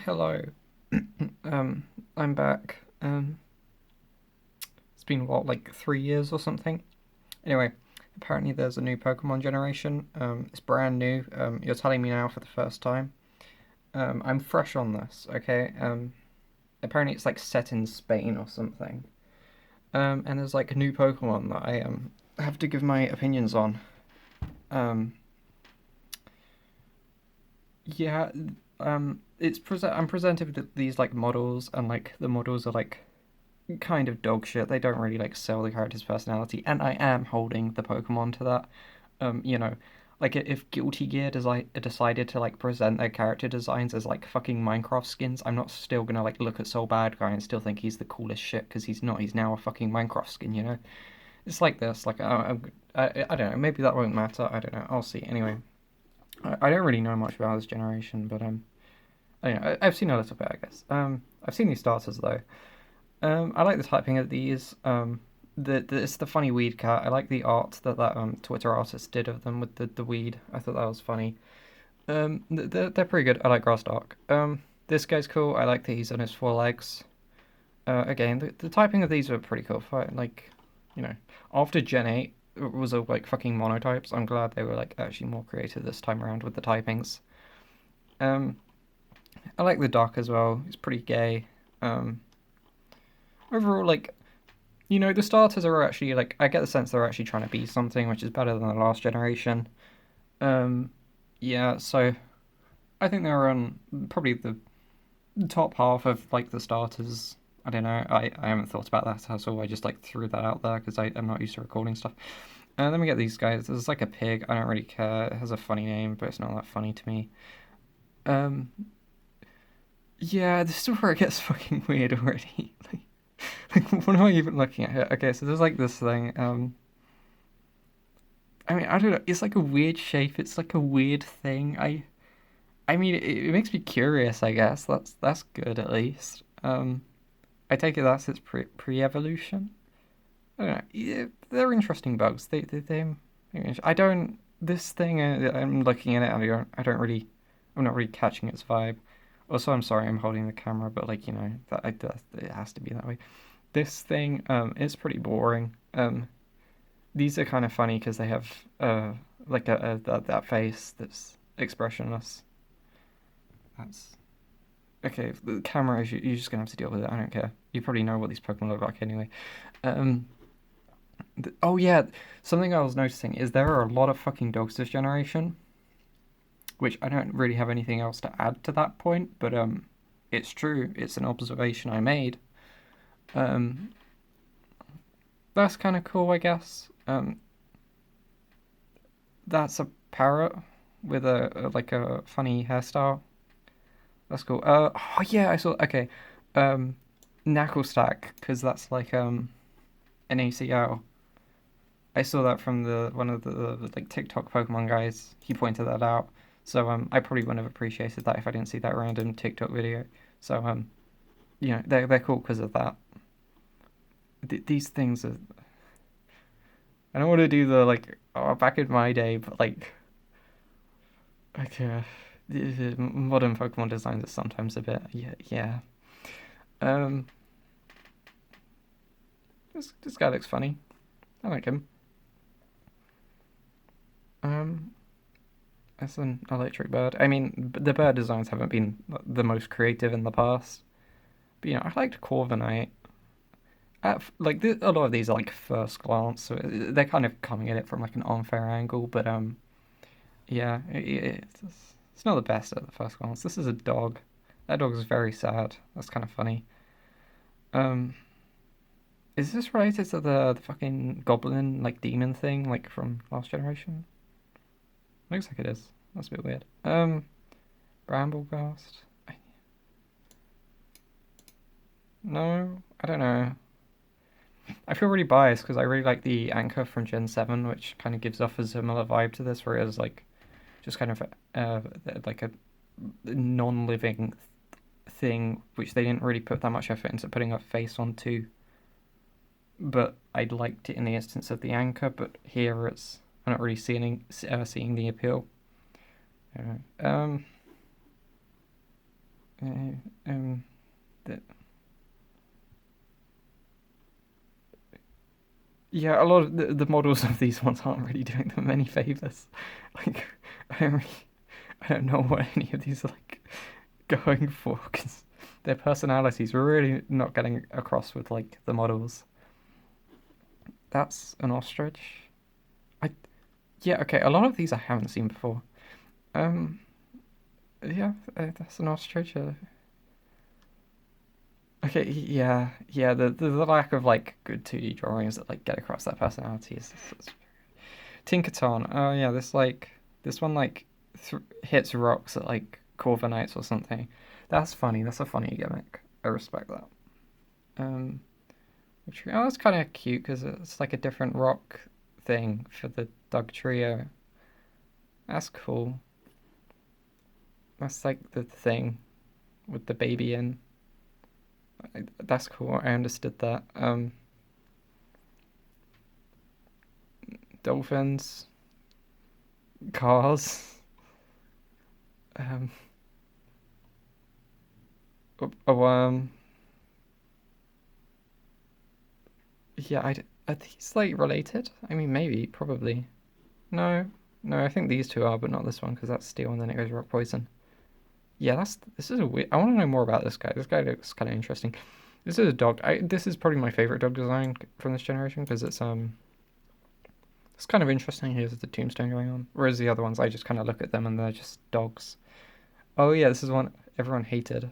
Hello. I'm back. It's been what, like 3 years or something? Anyway, apparently there's a new Pokemon generation. It's brand new. You're telling me now for the first time. I'm fresh on this, okay? Apparently it's like set in Spain or something. And there's like a new Pokemon that I have to give my opinions on. Um, yeah. I'm presented with these like models, and like the models are like kind of dog shit. They don't really like sell the character's personality, and I am holding the Pokemon to that. You know, like if Guilty Gear decided to like present their character designs as like fucking Minecraft skins, I'm not still gonna like look at Soul Bad Guy and still think he's the coolest shit because he's not. He's now a fucking Minecraft skin. You know, it's like this. Like I don't know. Maybe that won't matter. I don't know. I'll see. Anyway, I don't really know much about this generation, but I don't know. I've seen a little bit, I guess. I've seen these starters though. I like the typing of these. It's the funny weed cat. I like the art that Twitter artist did of them with the weed. I thought that was funny. They're pretty good. I like Grassdark. This guy's cool. I like that he's on his four legs. Again, the typing of these are pretty cool. Like, you know, after Gen 8 was a like fucking monotypes. I'm glad they were like actually more creative this time around with the typings. Um, I like the Doc as well. He's pretty gay. Um, Overall, like, the starters are actually like, I get the sense they're actually trying to be something, which is better than the last generation. Um, yeah, so I think they're on probably the top half of like the starters. I don't know. I haven't thought about that at all. I just like threw that out there because I'm not used to recording stuff. Then we get these guys. There's like a pig. I don't really care. It has a funny name, but it's not that funny to me. Um, yeah, this is where it gets fucking weird already. Like, what am I even looking at here? Okay, so there's like this thing. I mean, I don't know. It's like a weird shape. It's like a weird thing. I mean, it makes me curious. I guess that's good at least. I take it that's its pre-evolution. I don't know. Yeah, they're interesting bugs. I don't. This thing. I'm looking at it. And I don't really. I'm not really catching its vibe. Also, I'm sorry. I'm holding the camera, but like it has to be that way. This thing is pretty boring. These are kind of funny because they have like that face that's expressionless. That's okay. The camera is you're just gonna have to deal with it. I don't care. You probably know what these Pokemon look like anyway. Um, oh yeah, something I was noticing is there are a lot of fucking dogs this generation, which I don't really have anything else to add to that point, but it's true. It's an observation I made. Um, that's kind of cool, I guess. That's a parrot with like a funny hairstyle. That's cool. Oh yeah, I saw. Okay, um, Knuckle Stack because that's like an ACL. I saw that from the one of the like TikTok Pokemon guys. He pointed that out. So I probably wouldn't have appreciated that if I didn't see that random TikTok video. So they're cool because of that. These things are. I don't want to do the like back in my day, but the modern Pokemon designs are sometimes a bit yeah. Um, this guy looks funny. I like him. Um, as an electric bird. I mean, the bird designs haven't been the most creative in the past. But I liked Corviknight. A lot of these are like first glance, so they're kind of coming at it from like an unfair angle. But yeah, it's not the best at the first glance. This is a dog. That dog is very sad. That's kind of funny. Um, is this related to the fucking goblin like demon thing like from last generation? Looks like it is. That's a bit weird. Brambleghast. No, I don't know. I feel really biased because I really like the Anchor from Gen 7, which kind of gives off a similar vibe to this, where it's like just kind of uh, like a non-living thing, which they didn't really put that much effort into putting a face onto. But I liked it in the instance of the Anchor, but here I'm not really seeing the appeal. Um, Uh, um, the, yeah, a lot of the models of these ones aren't really doing them any favors. Like, I don't really, I don't know what any of these are like going for because their personalities are really not getting across with like the models. That's an ostrich. I Yeah, okay. A lot of these I haven't seen before. Um, yeah, that's an ostrich. Okay, yeah. The lack of like good 2D drawings that like get across that personality is Tinkaton. Oh yeah, this one like hits rocks at like Corviknights or something. That's funny. That's a funny gimmick. I respect that. Um, oh, that's kind of cute because it's like a different rock thing for the Dog Trio. That's cool. That's like the thing with the baby in. That's cool. I understood that. Dolphins, cars. Um, oh, yeah. Are these like related? I mean, maybe, probably. No, no. I think these two are, but not this one because that's steel, and then it goes rock poison. Yeah, this is a weird. I want to know more about this guy. This guy looks kind of interesting. This is a dog. This is probably my favorite dog design from this generation because it's kind of interesting. Here's the tombstone going on, whereas the other ones I just kind of look at them and they're just dogs. Oh yeah, this is one everyone hated.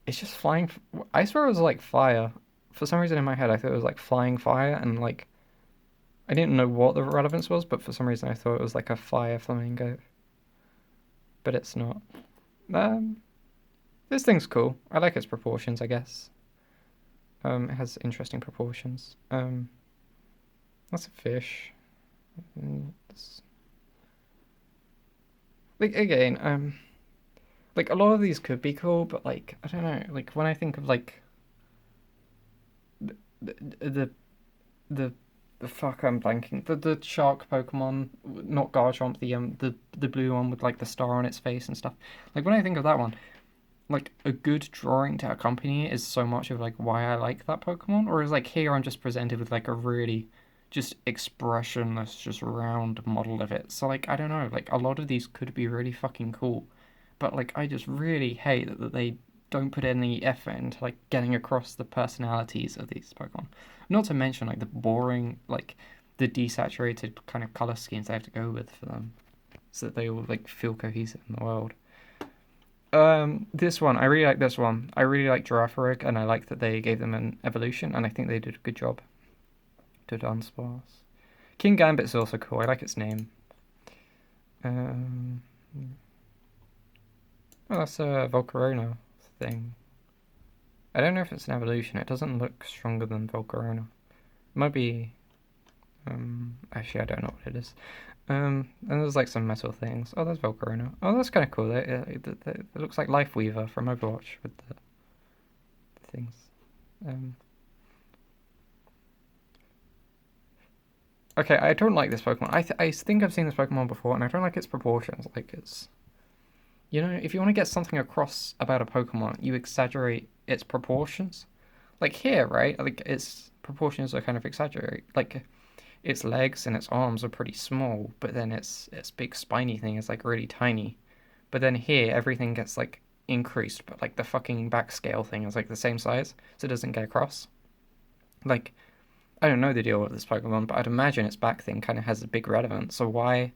It's just flying. I swear it was like fire. For some reason in my head, I thought it was like flying fire, and like I didn't know what the relevance was, but for some reason I thought it was like a fire flamingo. But it's not. Um, this thing's cool. I like its proportions, I guess. It has interesting proportions. That's a fish. Like again, like a lot of these could be cool, but like I don't know. Like when I think of like the the the, the fuck I'm blanking the shark Pokemon, not Garchomp, the blue one with like the star on its face and stuff. Like when I think of that one, like a good drawing to accompany it is so much of like why I like that Pokemon. Or is like here I'm just presented with like a really just expressionless, just round model of it. So like I don't know, like a lot of these could be really fucking cool, but like I just really hate that they don't put any effort into like getting across the personalities of these Pokemon. Not to mention like the boring, like the desaturated kind of color schemes they have to go with for them, so that they all like feel cohesive in the world. This one, I really like this one. I really like Girafarig, and I like that they gave them an evolution, and I think they did a good job to Dunsparce. Kingambit's also cool. I like its name. Um, oh, that's a Volcarona thing. I don't know if it's an evolution. It doesn't look stronger than Volcarona. It might be. Actually, I don't know what it is. And there's like some metal things. Oh, there's Volcarona. Oh, that's kind of cool. It looks like Life Weaver from Overwatch with the things. Um, okay, I don't like this Pokemon. I think I've seen this Pokemon before, and I don't like its proportions. Like it's, if you want to get something across about a Pokemon, you exaggerate its proportions. Like here, right? Like its proportions are kind of exaggerate. Like its legs and its arms are pretty small, but then its big spiny thing is like really tiny. But then here everything gets like increased, but like the fucking back scale thing is like the same size, so it doesn't get across. Like I don't know the deal with this Pokemon, but I'd imagine its back thing kind of has a big relevance. So why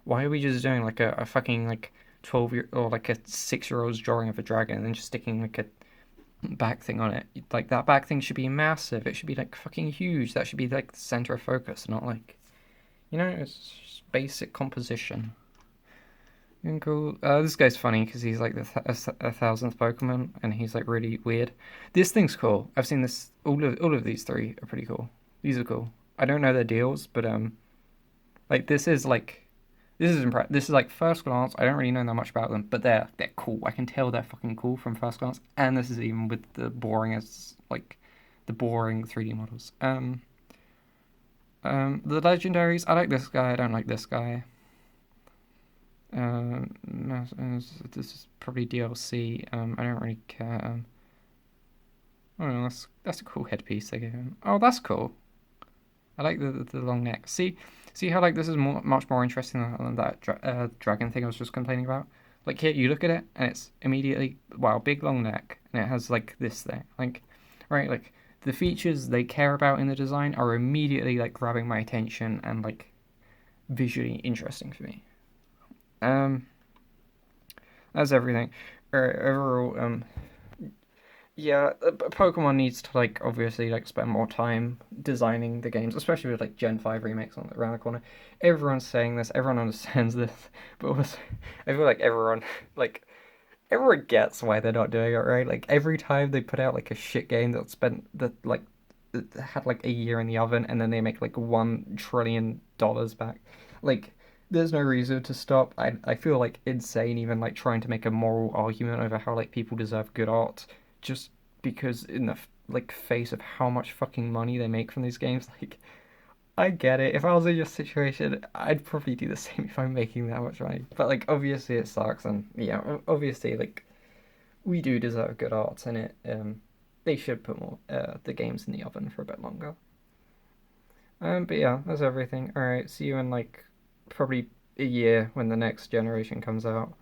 are we just doing like a fucking like 12 year or like a 6-year-old's drawing of a dragon and then just sticking like a back thing on it? Like that back thing should be massive. It should be like fucking huge. That should be like the center of focus, not like it's just basic composition. And cool. This guy's funny because he's like a thousandth Pokemon, and he's like really weird. This thing's cool. I've seen this. All of these three are pretty cool. These are cool. I don't know their deals, but like this is like first glance. I don't really know that much about them, but they're cool. I can tell they're fucking cool from first glance. And this is even with the boring as like the boring 3D models. The legendaries. I like this guy. I don't like this guy. This is probably DLC. I don't really care. Oh, that's a cool headpiece they gave him. Oh, that's cool. I like the long neck. See how like this is much more interesting than that dragon thing I was just complaining about. Like here, you look at it and it's immediately wow, big long neck, and it has like this thing, like right, like the features they care about in the design are immediately like grabbing my attention and like visually interesting for me. Um, that's everything. Overall, yeah, Pokemon needs to like obviously like spend more time designing the games, especially with like Gen 5 remakes on around the corner. Everyone's saying this, everyone understands this, but also, I feel like like everyone gets why they're not doing it, right? Like every time they put out like a shit game that had like a year in the oven and then they make like $1 trillion back. Like there's no reason to stop. I feel like insane even like trying to make a moral argument over how like people deserve good art just because in the like face of how much fucking money they make from these games. Like I get it. If I was in your situation, I'd probably do the same if I'm making that much money. But like obviously it sucks and yeah, obviously like we do deserve good art in it. They should put more the games in the oven for a bit longer. But yeah, that's everything. All right, see you in like probably a year when the next generation comes out.